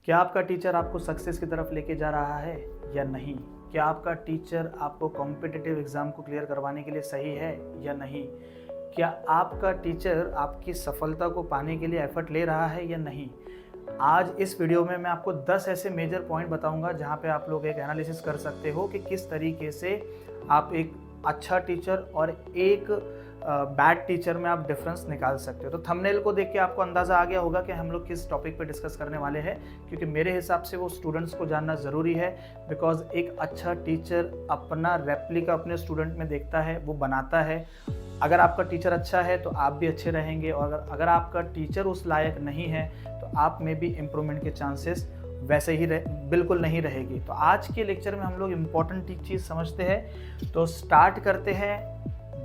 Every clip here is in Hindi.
क्या आपका टीचर आपको सक्सेस की तरफ लेके जा रहा है या नहीं? क्या आपका टीचर आपको कॉम्पिटिटिव एग्ज़ाम को क्लियर करवाने के लिए सही है या नहीं? क्या आपका टीचर आपकी सफलता को पाने के लिए एफर्ट ले रहा है या नहीं? आज इस वीडियो में मैं आपको 10 ऐसे मेजर पॉइंट बताऊंगा जहां पे आप लोग एक एनालिसिस कर सकते हो कि किस तरीके से आप एक अच्छा टीचर और एक बैड टीचर में आप डिफरेंस निकाल सकते हो। तो थंबनेल को देख के आपको अंदाज़ा आ गया होगा कि हम लोग किस टॉपिक पे डिस्कस करने वाले हैं, क्योंकि मेरे हिसाब से वो स्टूडेंट्स को जानना ज़रूरी है। बिकॉज एक अच्छा टीचर अपना रेप्लिका अपने स्टूडेंट में देखता है, वो बनाता है। अगर आपका टीचर अच्छा है तो आप भी अच्छे रहेंगे, और अगर आपका टीचर उस लायक नहीं है तो आप में भी इम्प्रूवमेंट के चांसेस वैसे ही बिल्कुल नहीं रहेगी। तो आज के लेक्चर में हम लोग इम्पॉर्टेंट चीज़ समझते हैं। तो स्टार्ट करते हैं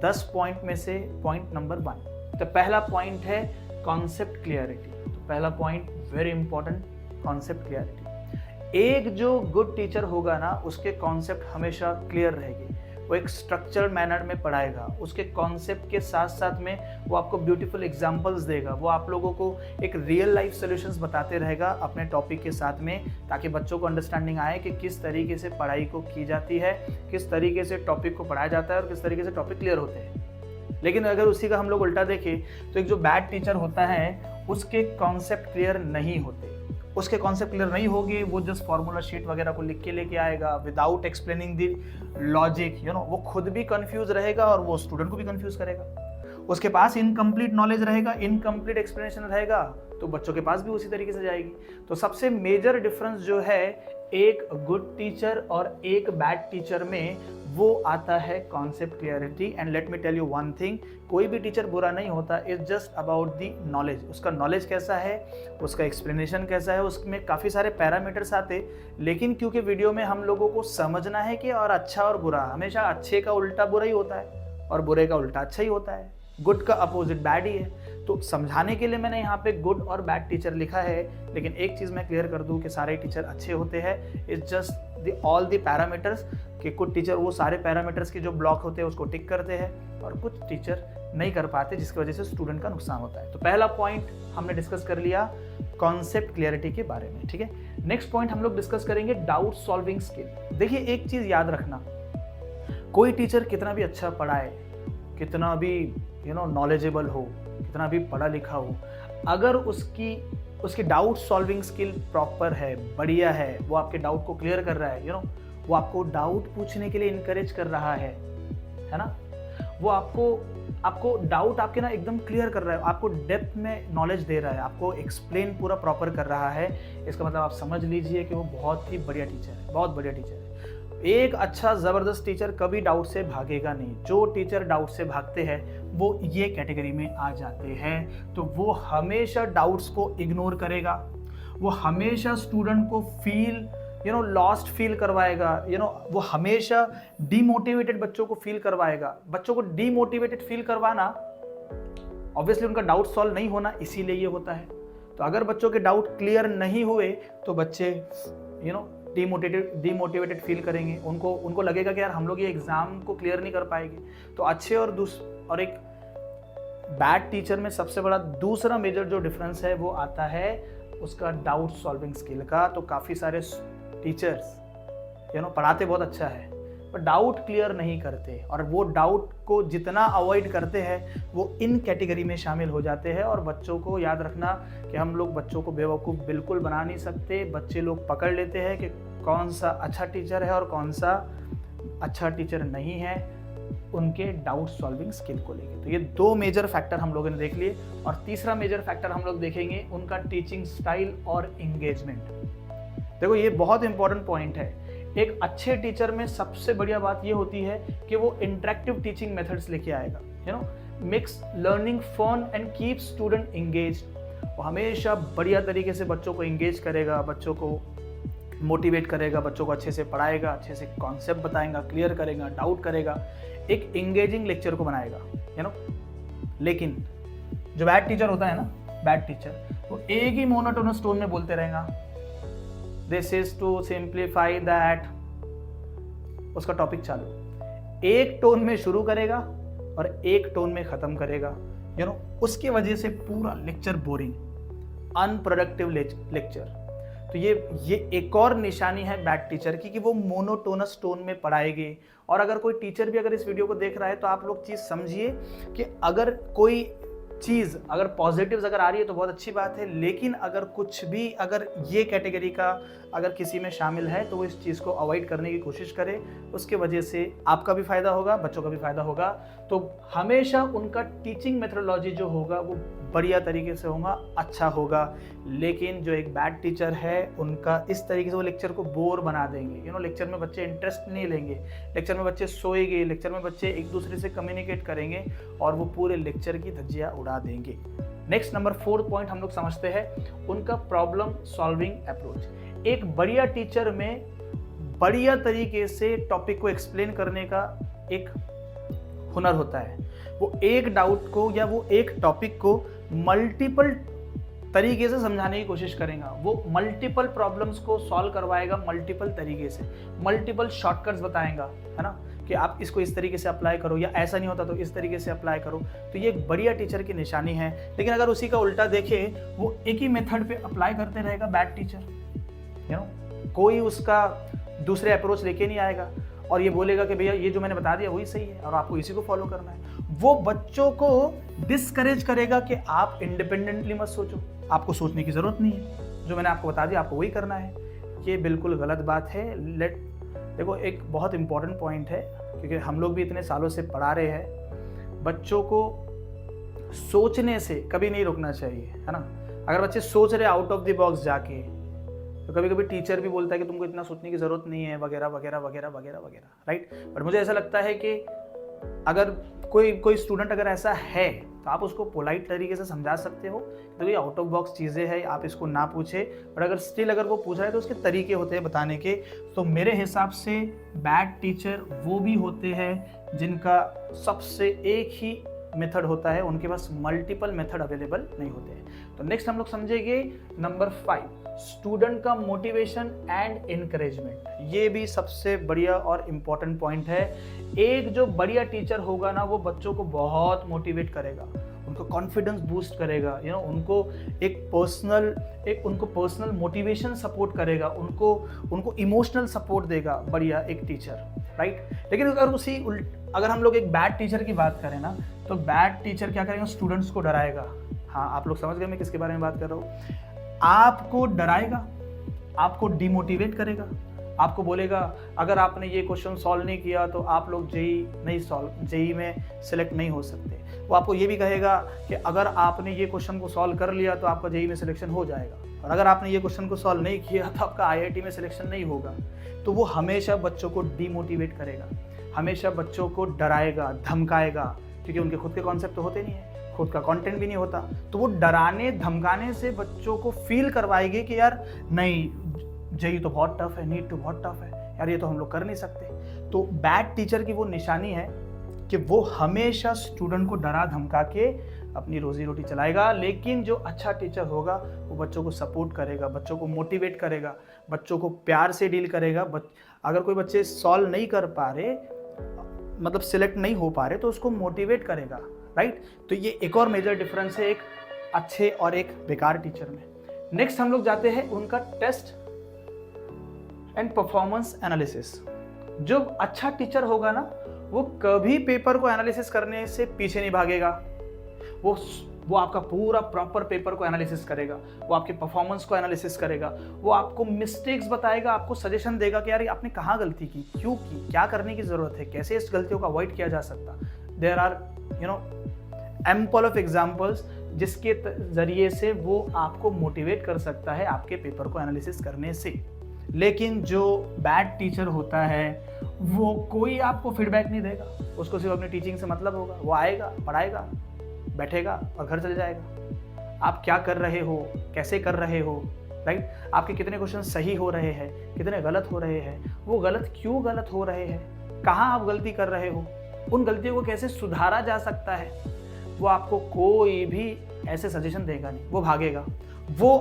10 पॉइंट में से पॉइंट नंबर 1। तो पहला पॉइंट है कॉन्सेप्ट क्लियरिटी। तो पहला point very important, concept clarity. एक जो गुड टीचर होगा ना, उसके कॉन्सेप्ट हमेशा क्लियर रहेगी। वो एक स्ट्रक्चर्ड मैनर में पढ़ाएगा, उसके कॉन्सेप्ट के साथ साथ में वो आपको ब्यूटीफुल एग्जांपल्स देगा, वो आप लोगों को एक रियल लाइफ सॉल्यूशंस बताते रहेगा अपने टॉपिक के साथ में, ताकि बच्चों को अंडरस्टैंडिंग आए कि किस तरीके से पढ़ाई को की जाती है, किस तरीके से टॉपिक को पढ़ाया जाता है और किस तरीके से टॉपिक क्लियर होते हैं। लेकिन अगर उसी का हम लोग उल्टा देखें तो एक जो बैड टीचर होता है उसके कॉन्सेप्ट क्लियर नहीं होते। उसके कॉन्सेप्ट क्लियर नहीं होगी, वो जस्ट फार्मूला शीट वगैरह को लिख के लेके आएगा विदाउट एक्सप्लेनिंग द लॉजिक। वो खुद भी कंफ्यूज रहेगा और वो स्टूडेंट को भी कंफ्यूज करेगा। उसके पास इनकम्प्लीट नॉलेज रहेगा, इनकम्प्लीट एक्सप्लेनेशन रहेगा, तो बच्चों के पास भी उसी तरीके से जाएगी। तो सबसे मेजर डिफरेंस जो है एक गुड टीचर और एक बैड टीचर में, वो आता है concept clarity. And let me tell you one thing, कोई भी टीचर बुरा नहीं होता, it's just about the knowledge. उसका नॉलेज कैसा है, उसका एक्सप्लेनेशन कैसा है, उसमें काफ़ी सारे पैरामीटर्स आते। लेकिन क्योंकि वीडियो में हम लोगों को समझना है कि और अच्छा और बुरा, हमेशा अच्छे का उल्टा बुरा ही होता है और बुरे का उल्टा अच्छा ही होता है, गुड का अपोजिट बैड ही है। तो समझाने के लिए मैंने यहाँ पे गुड और बैड टीचर लिखा है। लेकिन एक चीज़ मैं क्लियर कर दूँ कि सारे टीचर अच्छे होते हैं। It's just all the parameters कि कुछ टीचर वो सारे पैरामीटर्स के जो ब्लॉक होते हैं उसको टिक करते हैं और कुछ टीचर नहीं कर पाते, जिसकी वजह से स्टूडेंट का नुकसान होता है। तो पहला पॉइंट हमने डिस्कस कर लिया कॉन्सेप्ट क्लियरिटी के बारे में, ठीक है। नेक्स्ट पॉइंट हम लोग डिस्कस करेंगे डाउट सॉल्विंग स्किल। देखिए, एक चीज़ याद रखना, कोई टीचर कितना भी अच्छा पढ़ाए, कितना भी नॉलेजेबल हो, कितना भी पढ़ा लिखा हो, अगर उसकी डाउट सॉल्विंग स्किल प्रॉपर है, बढ़िया है, वो आपके डाउट को क्लियर कर रहा है, वो आपको डाउट पूछने के लिए इनकरेज कर रहा है ना, वो आपको डाउट आपके ना एकदम क्लियर कर रहा है, आपको डेप्थ में नॉलेज दे रहा है, आपको एक्सप्लेन पूरा प्रॉपर कर रहा है, इसका मतलब आप समझ लीजिए कि वो बहुत ही बढ़िया टीचर है, बहुत बढ़िया टीचर है। एक अच्छा ज़बरदस्त टीचर कभी डाउट से भागेगा नहीं। जो टीचर डाउट से भागते हैं वो ये कैटेगरी में आ जाते हैं। तो वो हमेशा डाउट्स को इग्नोर करेगा, वो हमेशा स्टूडेंट को फील लॉस्ट फील करवाएगा, वो हमेशा डीमोटिवेटेड बच्चों को फील करवाएगा। बच्चों को डीमोटिवेटेड फील करवाना, ऑब्वियसली उनका डाउट सॉल्व नहीं होना, इसीलिए ये होता है। तो अगर बच्चों के डाउट क्लियर नहीं हुए तो बच्चे डीमोटिवेटेड फील करेंगे। उनको लगेगा कि यार हम लोग ये एग्जाम को क्लियर नहीं कर पाएंगे। तो अच्छे और एक बैड टीचर में सबसे बड़ा दूसरा मेजर जो डिफरेंस है वो आता है उसका डाउट सॉल्विंग स्किल का। तो काफ़ी सारे टीचर्स पढ़ाते बहुत अच्छा है पर डाउट क्लियर नहीं करते, और वो डाउट को जितना अवॉइड करते हैं वो इन कैटेगरी में शामिल हो जाते हैं। और बच्चों को याद रखना कि हम लोग बच्चों को बेवकूफ़ बिल्कुल बना नहीं सकते। बच्चे लोग पकड़ लेते हैं कि कौन सा अच्छा टीचर है और कौन सा अच्छा टीचर नहीं है, उनके डाउट सॉल्विंग स्किल को लेके। तो ये 2 मेजर फैक्टर हम लोगों ने देख लिए। और तीसरा मेजर फैक्टर हम लोग देखेंगे उनका टीचिंग स्टाइल और एंगेजमेंट। देखो, ये बहुत इंपॉर्टेंट पॉइंट है। एक अच्छे टीचर में सबसे बढ़िया बात ये होती है कि वो इंटरेक्टिव टीचिंग मेथड्स लेके आएगा, mix learning fun and keep student engaged. वो हमेशा बढ़िया तरीके से बच्चों को एंगेज करेगा, बच्चों को मोटिवेट करेगा, बच्चों को अच्छे से पढ़ाएगा, अच्छे से कॉन्सेप्ट बताएगा, क्लियर करेगा, डाउट करेगा, एक एंगेजिंग लेक्चर को बनाएगा, लेकिन जो बैड टीचर होता है ना, बैड टीचर, वो एक ही मोनोटोनस टोन में बोलते रहेगा, this is to simplify that, उसका टॉपिक चालू एक टोन में शुरू करेगा और एक टोन में खत्म करेगा, उसकी वजह से पूरा लेक्चर बोरिंग, अनप्रोडक्टिव लेक्चर। तो तो ये एक और निशानी है बैड टीचर की कि वो मोनोटोनस टोन में पढ़ाएगी। और अगर कोई टीचर भी अगर इस वीडियो को देख रहा है तो आप लोग चीज़ समझिए कि अगर कोई चीज़ अगर पॉजिटिव्स अगर आ रही है तो बहुत अच्छी बात है, लेकिन अगर कुछ भी अगर ये कैटेगरी का अगर किसी में शामिल है तो वो इस चीज़ को अवॉइड करने की कोशिश करे। उसके वजह से आपका भी फ़ायदा होगा, बच्चों का भी फ़ायदा होगा। तो हमेशा उनका टीचिंग मेथोडोलॉजी जो होगा वो बढ़िया तरीके से होगा, अच्छा होगा। लेकिन जो एक बैड टीचर है उनका इस तरीके से वो लेक्चर को बोर बना देंगे। लेक्चर में बच्चे इंटरेस्ट नहीं लेंगे, लेक्चर में बच्चे सोएंगे, लेक्चर में बच्चे एक दूसरे से कम्युनिकेट करेंगे और वो पूरे लेक्चर की धज्जियाँ उड़ा देंगे। नेक्स्ट नंबर 4 पॉइंट हम लोग समझते हैं उनका प्रॉब्लम सॉल्विंग अप्रोच। एक बढ़िया टीचर में बढ़िया तरीके से टॉपिक को एक्सप्लेन करने का एक हुनर होता है। वो एक डाउट को या वो एक टॉपिक को मल्टीपल तरीके से समझाने की कोशिश करेगा। वो मल्टीपल प्रॉब्लम्स को सॉल्व करवाएगा मल्टीपल तरीके से, मल्टीपल शॉर्टकट्स बताएगा, है ना, कि आप इसको इस तरीके से अप्लाई करो या ऐसा नहीं होता तो इस तरीके से अप्लाई करो। तो ये एक बढ़िया टीचर की निशानी है। लेकिन अगर उसी का उल्टा देखें, वो एक ही मेथड पे अप्लाई करते रहेगा, बैड टीचर, कोई उसका दूसरे अप्रोच लेके नहीं आएगा और ये बोलेगा कि भैया ये जो मैंने बता दिया वही सही है और आपको इसी को फॉलो करना है। वो बच्चों को डिस्करेज करेगा कि आप इंडिपेंडेंटली मत सोचो, आपको सोचने की ज़रूरत नहीं है, जो मैंने आपको बता दिया आपको वही करना है। ये बिल्कुल गलत बात है। देखो, एक बहुत इंपॉर्टेंट पॉइंट है, क्योंकि हम लोग भी इतने सालों से पढ़ा रहे हैं, बच्चों को सोचने से कभी नहीं रुकना चाहिए, है ना। अगर बच्चे सोच रहे आउट ऑफ द बॉक्स जाके, तो कभी कभी टीचर भी बोलता है कि तुमको इतना सोचने की ज़रूरत नहीं है, वगैरह वगैरह वगैरह वगैरह वगैरह, राइट। बट मुझे ऐसा लगता है कि अगर कोई स्टूडेंट अगर ऐसा है तो आप उसको पोलाइट तरीके से समझा सकते हो, तो ये आउट ऑफ बॉक्स चीज़ें हैं, आप इसको ना पूछे। पर अगर स्टिल अगर वो पूछ रहा है तो उसके तरीके होते हैं बताने के। तो मेरे हिसाब से बैड टीचर वो भी होते हैं जिनका सबसे एक ही मेथड होता है, उनके पास मल्टीपल मेथड अवेलेबल नहीं होते हैं। तो नेक्स्ट हम लोग समझेंगे नंबर 5, स्टूडेंट का मोटिवेशन एंड इनकरेजमेंट। ये भी सबसे बढ़िया और इम्पॉर्टेंट पॉइंट है। एक जो बढ़िया टीचर होगा ना, वो बच्चों को बहुत मोटिवेट करेगा, उनको कॉन्फिडेंस बूस्ट करेगा, उनको उनको पर्सनल मोटिवेशन सपोर्ट करेगा, उनको इमोशनल सपोर्ट देगा बढ़िया एक टीचर, राइट। लेकिन अगर हम लोग एक बैड टीचर की बात करें ना, तो बैड टीचर क्या करेगा, स्टूडेंट्स को डराएगा। हाँ, आप लोग समझ गए मैं किसके बारे में बात कर रहा हूँ। आपको डराएगा, आपको डिमोटिवेट करेगा, आपको बोलेगा अगर आपने ये क्वेश्चन सॉल्व नहीं किया तो आप लोग जेई में सिलेक्ट नहीं हो सकते। वो आपको ये भी कहेगा कि अगर आपने ये क्वेश्चन को सॉल्व कर लिया तो आपका जेई में सिलेक्शन हो जाएगा, और अगर आपने ये क्वेश्चन को सॉल्व नहीं किया तो आपका आईआईटी में सिलेक्शन नहीं होगा। तो वो हमेशा बच्चों को डिमोटिवेट करेगा, हमेशा बच्चों को डराएगा, धमकाएगा, क्योंकि उनके खुद के कॉन्सेप्ट तो होते नहीं है, खुद का कंटेंट भी नहीं होता। तो वो डराने धमकाने से बच्चों को फील करवाएगी कि यार नहीं, जेई तो बहुत टफ है, नीट तो बहुत टफ है, यार ये तो हम लोग कर नहीं सकते। तो बैड टीचर की वो निशानी है कि वो हमेशा स्टूडेंट को डरा धमका के अपनी रोजी रोटी चलाएगा। लेकिन जो अच्छा टीचर होगा वो बच्चों को सपोर्ट करेगा, बच्चों को मोटिवेट करेगा, बच्चों को प्यार से डील करेगा। अगर कोई बच्चे सॉल्व नहीं कर पा रहे, मतलब सिलेक्ट नहीं हो पा रहे, तो उसको मोटिवेट करेगा, राइट। तो ये एक और मेजर डिफरेंस है एक अच्छे और एक बेकार टीचर में। नेक्स्ट हम लोग जाते हैं उनका टेस्ट एंड परफॉर्मेंस एनालिसिस। जो अच्छा टीचर होगा ना, वो कभी पेपर को एनालिसिस करने से पीछे नहीं भागेगा। वो आपका पूरा प्रॉपर पेपर को एनालिसिस करेगा, वो आपके परफॉर्मेंस को एनालिसिस करेगा, वो आपको मिस्टेक्स बताएगा, आपको सजेशन देगा कि यार आपने कहाँ गलती की, क्यों की, क्या करने की ज़रूरत है, कैसे इस गलतियों को अवॉइड किया जा सकता। There are ample of examples जिसके ज़रिए से वो आपको मोटिवेट कर सकता है आपके पेपर को एनालिसिस करने से। लेकिन जो बैड टीचर होता है वो कोई आपको फीडबैक नहीं देगा, उसको सिर्फ अपनी टीचिंग से मतलब होगा। वो आएगा, पढ़ाएगा, बैठेगा और घर चले जाएगा। आप क्या कर रहे हो, कैसे कर रहे हो, राइट, आपके कितने क्वेश्चन सही हो रहे हैं, कितने गलत हो रहे हैं, वो क्यों गलत हो रहे हैं, कहाँ आप गलती कर रहे हो, उन गलतियों को कैसे सुधारा जा सकता है, वो आपको कोई भी ऐसे सजेशन देगा नहीं। वो भागेगा, वो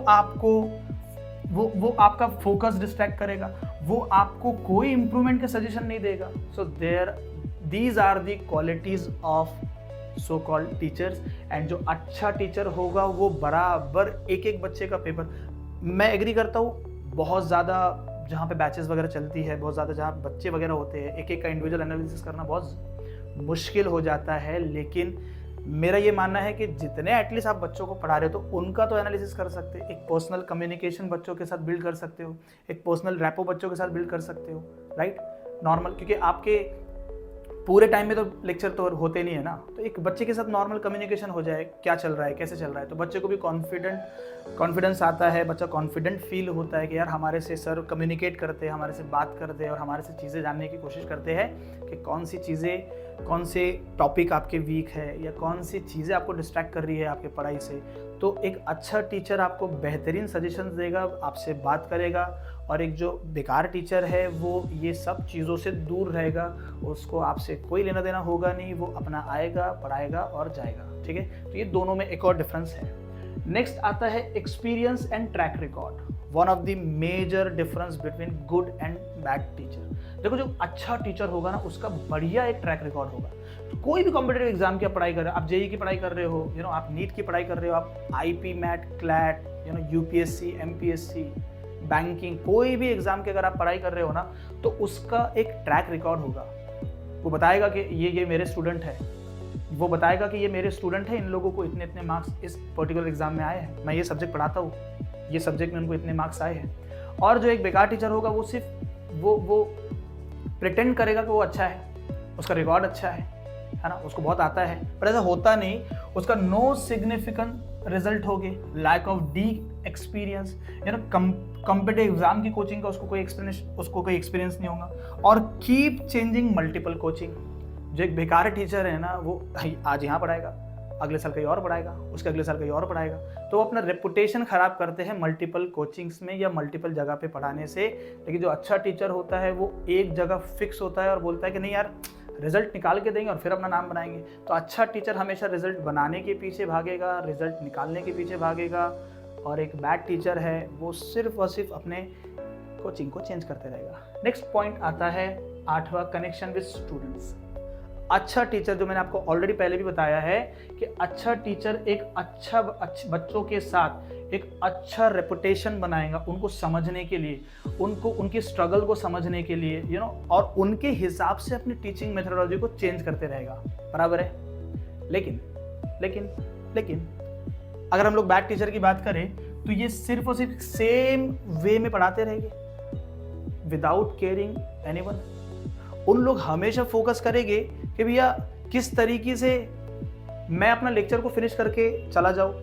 आपका फोकस डिस्ट्रैक्ट करेगा, वो आपको कोई इंप्रूवमेंट का सजेशन नहीं देगा। So these are the qualities of so called teachers. And जो अच्छा टीचर होगा वो बराबर एक एक बच्चे का पेपर, मैं एग्री करता हूँ, बहुत ज़्यादा जहाँ पे बैचेस वगैरह चलती है, बहुत ज़्यादा जहाँ बच्चे वगैरह होते हैं, एक एक का इंडिविजुअल एनालिसिस करना बहुत मुश्किल हो जाता है। लेकिन मेरा ये मानना है कि जितने एटलीस्ट आप बच्चों को पढ़ा रहे हो तो उनका तो एनालिसिस कर सकते हो, एक पर्सनल कम्युनिकेशन बच्चों के साथ बिल्ड कर सकते हो, एक पर्सनल रैपो बच्चों के साथ बिल्ड कर सकते हो, राइट। नॉर्मल, क्योंकि आपके पूरे टाइम में तो लेक्चर तो होते नहीं है ना, तो एक बच्चे के साथ नॉर्मल कम्युनिकेशन हो जाए, क्या चल रहा है, कैसे चल रहा है, तो बच्चे को भी कॉन्फिडेंस आता है, बच्चा कॉन्फिडेंट फील होता है कि यार हमारे से सर कम्युनिकेट करते हैं, हमारे से बात करते हैं और हमारे से चीज़ें जानने की कोशिश करते हैं कि कौन सी चीज़ें, कौन से टॉपिक आपके वीक है या कौन सी चीज़ें आपको डिस्ट्रैक्ट कर रही है आपके पढ़ाई से। तो एक अच्छा टीचर आपको बेहतरीन सजेशंस देगा, आपसे बात करेगा, और एक जो बेकार टीचर है वो ये सब चीज़ों से दूर रहेगा, उसको आपसे कोई लेना देना होगा नहीं, वो अपना आएगा, पढ़ाएगा और जाएगा, ठीक है। तो ये दोनों में एक और डिफरेंस है। नेक्स्ट आता है experience and track record, one of the major difference between good and bad teacher. देखो, जो अच्छा टीचर होगा ना उसका बढ़िया एक ट्रैक रिकॉर्ड होगा। तो कोई भी कॉम्पिटेटिव एग्जाम की पढ़ाई कर रहे हो, आप जेई की पढ़ाई कर रहे हो, आप नीट की पढ़ाई कर रहे हो, आप IP, MAT, CLAT, UPSC, MPSC, banking, कोई भी एग्जाम की अगर आप पढ़ाई कर रहे हो ना, तो उसका एक ट्रैक रिकॉर्ड होगा। वो बताएगा कि ये मेरे स्टूडेंट है, वो बताएगा कि ये मेरे स्टूडेंट है, इन लोगों को इतने इतने मार्क्स इस पर्टिकुलर एग्जाम में आए हैं, मैं ये सब्जेक्ट पढ़ाता हूँ, ये सब्जेक्ट में उनको इतने मार्क्स आए हैं। और जो एक बेकार टीचर होगा वो सिर्फ वो प्रिटेंड करेगा कि वो अच्छा है, उसका रिकॉर्ड अच्छा है ना, उसको बहुत आता है, पर ऐसा होता नहीं, उसका नो सिग्निफिकेंट रिजल्ट हो गए, lack of the experience, competitive exam की कोचिंग का उसको कोई एक्सपीरियंस नहीं होगा, और कीप चेंजिंग मल्टीपल कोचिंग। जो एक बेकार टीचर है ना, वो आज यहाँ पढ़ाएगा, अगले साल कहीं और पढ़ाएगा, उसके अगले साल कहीं और पढ़ाएगा, तो वो अपना रेपुटेशन खराब करते हैं मल्टीपल कोचिंग्स में या मल्टीपल जगह पे पढ़ाने से। लेकिन जो अच्छा टीचर होता है वो एक जगह फिक्स होता है और बोलता है कि नहीं यार, रिजल्ट निकाल के देंगे और फिर अपना नाम बनाएंगे। तो अच्छा टीचर हमेशा रिजल्ट बनाने के पीछे भागेगा, रिजल्ट निकालने के पीछे भागेगा, और एक बैड टीचर है वो सिर्फ और सिर्फ अपने कोचिंग को चेंज करते रहेगा। नेक्स्ट पॉइंट आता है 8वां, कनेक्शन विद स्टूडेंट्स। अच्छा टीचर, जो मैंने आपको ऑलरेडी पहले भी बताया है कि अच्छा टीचर एक अच्छा बच्चों के साथ एक अच्छा रेपुटेशन बनाएगा, उनको समझने के लिए, उनको उनकी स्ट्रगल को समझने के लिए, और उनके हिसाब से अपनी टीचिंग मेथोडोलॉजी को चेंज करते रहेगा, बराबर है। लेकिन अगर हम लोग बैड टीचर की बात करें तो ये सिर्फ और सिर्फ सेम वे में पढ़ाते रहेंगे विदाउट केयरिंग एनीवन। उन लोग हमेशा फोकस करेंगे कि भैया किस तरीके से मैं अपना लेक्चर को फिनिश करके चला जाऊं।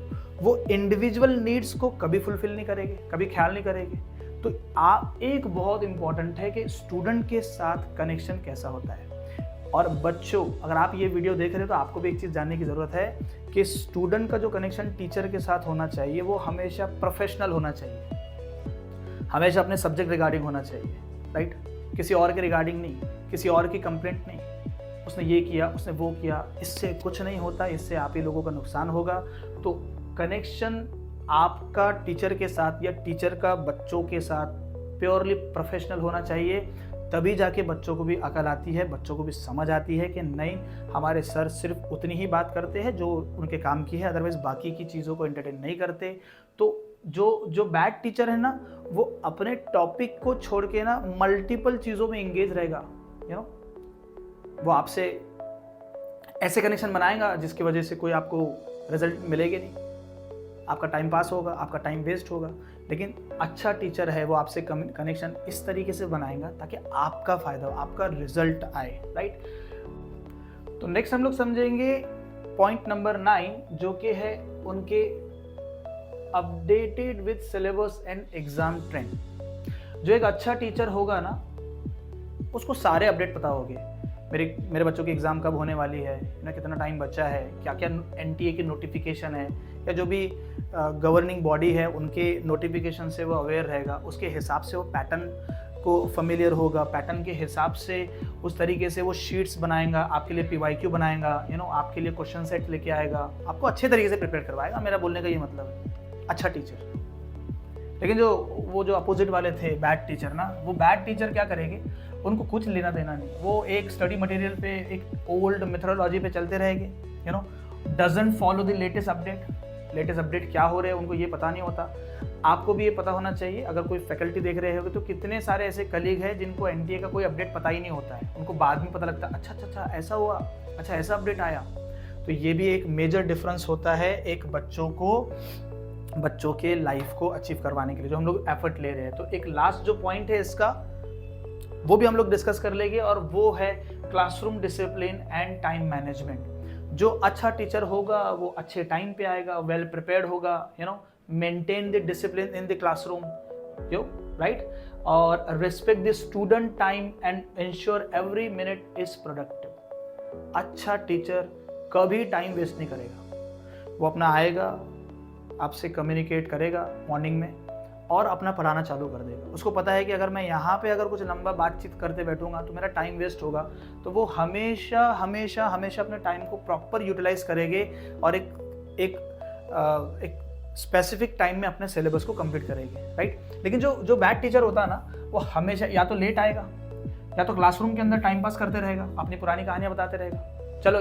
वो इंडिविजुअल नीड्स को कभी फुलफिल नहीं करेंगे, कभी ख्याल नहीं करेंगे। तो आप एक बहुत इंपॉर्टेंट है कि स्टूडेंट के साथ कनेक्शन कैसा होता है। और बच्चों, अगर आप ये वीडियो देख रहे हो तो आपको भी एक चीज़ जानने की ज़रूरत है कि स्टूडेंट का जो कनेक्शन टीचर के साथ होना चाहिए वो हमेशा प्रोफेशनल होना चाहिए, हमेशा अपने सब्जेक्ट रिगार्डिंग होना चाहिए, राइट। किसी और के रिगार्डिंग नहीं, किसी और की कंप्लेंट नहीं, उसने ये किया, उसने वो किया, इससे कुछ नहीं होता, इससे आप ही लोगों का नुकसान होगा। तो कनेक्शन आपका टीचर के साथ या टीचर का बच्चों के साथ प्योरली प्रोफेशनल होना चाहिए, तभी जाके बच्चों को भी अकल आती है, बच्चों को भी समझ आती है कि नहीं, हमारे सर सिर्फ उतनी ही बात करते हैं जो उनके काम की है, अदरवाइज बाकी की चीज़ों को एंटरटेन नहीं करते। तो जो बैड टीचर है ना, वो अपने टॉपिक को छोड़ के ना मल्टीपल चीज़ों में इंगेज रहेगा, वो आपसे ऐसे कनेक्शन बनाएगा जिसकी वजह से कोई आपको रिजल्ट मिलेगा नहीं, आपका टाइम पास होगा, आपका टाइम वेस्ट होगा। लेकिन अच्छा टीचर है वो आपसे कनेक्शन इस तरीके से बनाएगा ताकि आपका फायदा हो, आपका रिजल्ट आए, राइट। तो नेक्स्ट हम लोग समझेंगे पॉइंट नंबर 9, जो कि है उनके updated with syllabus and exam trend. जो एक अच्छा टीचर होगा ना, उसको सारे अपडेट पता होंगे, मेरे बच्चों की एग्ज़ाम कब होने वाली है, कितना टाइम बचा है, क्या क्या एनटीए की नोटिफिकेशन है, या जो भी गवर्निंग बॉडी है उनके नोटिफिकेशन से वो अवेयर रहेगा, उसके हिसाब से वो पैटर्न को फेमिलियर होगा, पैटर्न के हिसाब से उस तरीके से वो शीट्स बनाएगा, आपके लिए पीवाईक्यू बनाएगा, आपके लिए क्वेश्चन सेट लेके आएगा, आपको अच्छे तरीके से प्रिपेयर करवाएगा। मेरा बोलने का ये मतलब है अच्छा टीचर। लेकिन जो अपोजिट वाले थे बैड टीचर ना, वो बैड टीचर क्या करेंगे, उनको कुछ लेना देना नहीं, वो एक स्टडी मटेरियल पे, एक ओल्ड मेथोडोलॉजी पे चलते रहेंगे, doesn't follow the latest update क्या हो रहे हैं उनको ये पता नहीं होता। आपको भी ये पता होना चाहिए, अगर कोई फैकल्टी देख रहे होगे तो कितने सारे ऐसे कलीग हैं जिनको एनटीए का कोई अपडेट पता ही नहीं होता है, उनको बाद में पता लगता है अच्छा अच्छा अच्छा ऐसा हुआ, अच्छा ऐसा अपडेट आया। तो ये भी एक मेजर डिफरेंस होता है एक बच्चों के लाइफ को अचीव करवाने के लिए जो हम लोग एफर्ट ले रहे हैं। तो एक लास्ट जो पॉइंट है इसका वो भी हम लोग डिस्कस कर लेंगे, और वो है classroom discipline and time management. जो अच्छा टीचर होगा वो अच्छे टाइम पे आएगा, वेल प्रिपेयर्ड होगा, maintain the discipline in the classroom, right, और respect the student time and ensure every minute is productive. अच्छा टीचर कभी टाइम वेस्ट नहीं करेगा, वो अपना आएगा, आपसे कम्युनिकेट करेगा मॉर्निंग में और अपना पढ़ाना चालू कर देगा। उसको पता है कि अगर मैं यहाँ पे अगर कुछ लंबा बातचीत करते बैठूंगा तो मेरा टाइम वेस्ट होगा, तो वो हमेशा हमेशा हमेशा अपने टाइम को प्रॉपर यूटिलाइज करेंगे और एक स्पेसिफिक टाइम में अपने सिलेबस को कंप्लीट करेंगे, राइट। लेकिन जो बैड टीचर होता है ना, वो हमेशा या तो लेट आएगा या तो क्लासरूम के अंदर टाइम पास करते रहेगा, अपनी पुरानी कहानियाँ बताते रहेगा। चलो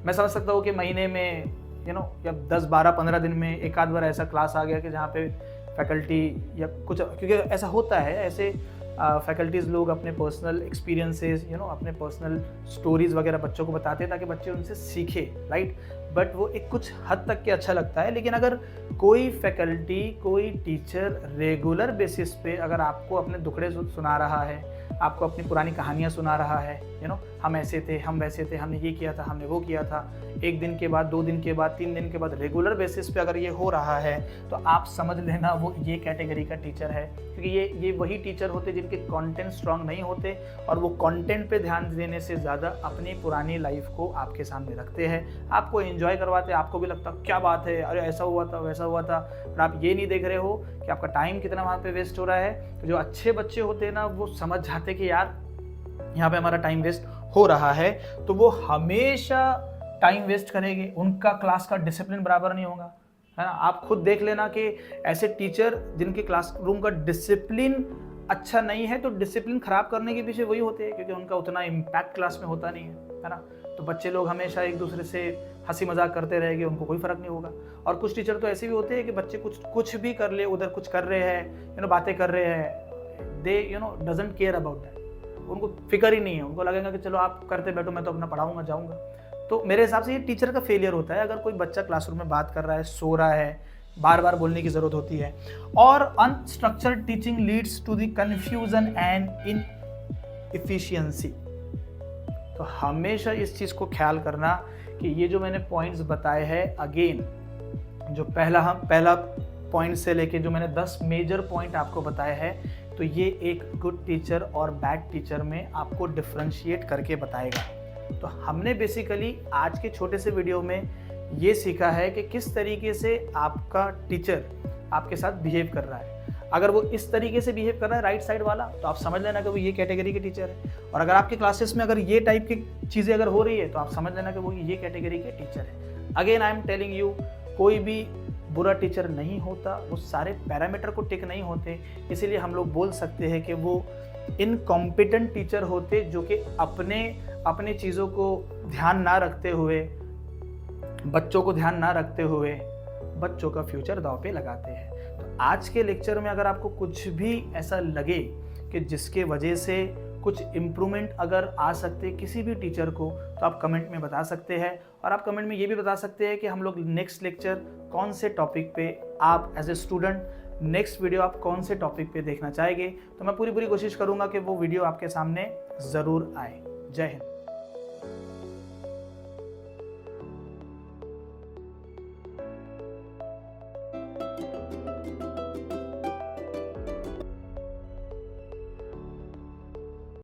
मैं समझ सकता हूँ कि महीने में या 10, 12, 15 दिन में एक आध बार ऐसा क्लास आ गया कि जहाँ पे फैकल्टी या कुछ, क्योंकि ऐसा होता है, ऐसे फैकल्टीज़ लोग अपने पर्सनल एक्सपीरियंसेस अपने पर्सनल स्टोरीज़ वगैरह बच्चों को बताते हैं ताकि बच्चे उनसे सीखे, राइट। बट वो एक कुछ हद तक के अच्छा लगता है। लेकिन अगर कोई फैकल्टी, कोई टीचर रेगुलर बेसिस पे अगर आपको अपने दुखड़े सुना रहा है, आपको अपनी पुरानी कहानियाँ सुना रहा है, हम ऐसे थे, हम वैसे थे, हमने ये किया था, हमने वो किया था, 1 दिन के बाद, 2 दिन के बाद, 3 दिन के बाद रेगुलर बेसिस पे अगर ये हो रहा है, तो आप समझ लेना वो ये कैटेगरी का टीचर है। क्योंकि ये वही टीचर होते जिनके कंटेंट स्ट्रांग नहीं होते और वो कंटेंट पे ध्यान देने से ज़्यादा अपनी पुरानी लाइफ को आपके सामने रखते हैं, आपको एंजॉय करवाते हैं, आपको भी लगता क्या बात है, अरे ऐसा हुआ था, वैसा हुआ था, पर आप ये नहीं देख रहे हो कि आपका टाइम कितना वहाँ पे वेस्ट हो रहा है। तो जो अच्छे बच्चे होते हैं ना, वो समझ जाते कि यार यहाँ पे हमारा टाइम वेस्ट हो रहा है, तो वो हमेशा टाइम वेस्ट करेंगे, उनका क्लास का डिसिप्लिन बराबर नहीं होगा, है ना। आप खुद देख लेना कि ऐसे टीचर जिनके क्लासरूम का डिसिप्लिन अच्छा नहीं है, तो डिसिप्लिन खराब करने के पीछे वही होते हैं क्योंकि उनका उतना इम्पैक्ट क्लास में होता नहीं है ना। तो बच्चे लोग हमेशा एक दूसरे से हंसी मजाक करते रहेंगे, उनको कोई फर्क नहीं होगा। और कुछ टीचर तो ऐसे भी होते हैं कि बच्चे कुछ भी कर ले, उधर कुछ कर रहे हैं, बातें कर रहे हैं, दे डजंट केयर अबाउट दैट, उनको फिक्र ही नहीं है, उनको लगेगा कि चलो आप करते बैठो, मैं तो अपना पढ़ाऊंगा, जाऊंगा। तो मेरे हिसाब से ये टीचर का फेलियर होता है अगर कोई बच्चा क्लासरूम में बात कर रहा है, सो रहा है, बार बार बोलने की जरूरत होती है। और unstructured teaching leads to the confusion and inefficiency. तो हमेशा इस चीज को ख्याल करना कि ये जो मैंने पॉइंट्स बताए हैं, अगेन जो पहला पॉइंट से लेके जो मैंने 10 मेजर पॉइंट आपको बताए हैं, तो ये एक गुड टीचर और बैड टीचर में आपको डिफरेंशिएट करके बताएगा। तो हमने बेसिकली आज के छोटे से वीडियो में ये सीखा है कि किस तरीके से आपका टीचर आपके साथ बिहेव कर रहा है। अगर वो इस तरीके से बिहेव कर रहा है राइट साइड वाला, तो आप समझ लेना कि वो ये कैटेगरी के टीचर है। और अगर आपके क्लासेस में अगर ये टाइप की चीज़ें अगर हो रही है, तो आप समझ लेना कि वो ये कैटेगरी के टीचर है। Again I am telling you, कोई भी बुरा टीचर नहीं होता, वो सारे पैरामीटर को टिक नहीं होते, इसीलिए हम लोग बोल सकते हैं कि वो इनकॉम्पिटेंट टीचर होते जो कि अपने चीज़ों को ध्यान ना रखते हुए, बच्चों को ध्यान ना रखते हुए बच्चों का फ्यूचर दांव पे लगाते हैं। तो आज के लेक्चर में अगर आपको कुछ भी ऐसा लगे कि जिसके वजह से कुछ इम्प्रूवमेंट अगर आ सकते किसी भी टीचर को, तो आप कमेंट में बता सकते हैं। और आप कमेंट में ये भी बता सकते हैं कि हम लोग नेक्स्ट लेक्चर कौन से टॉपिक पे, आप as a student next video आप कौन से टॉपिक पे देखना चाहेंगे। तो मैं पूरी कोशिश करूँगा कि वो वीडियो आपके सामने ज़रूर आए। जय हिंद।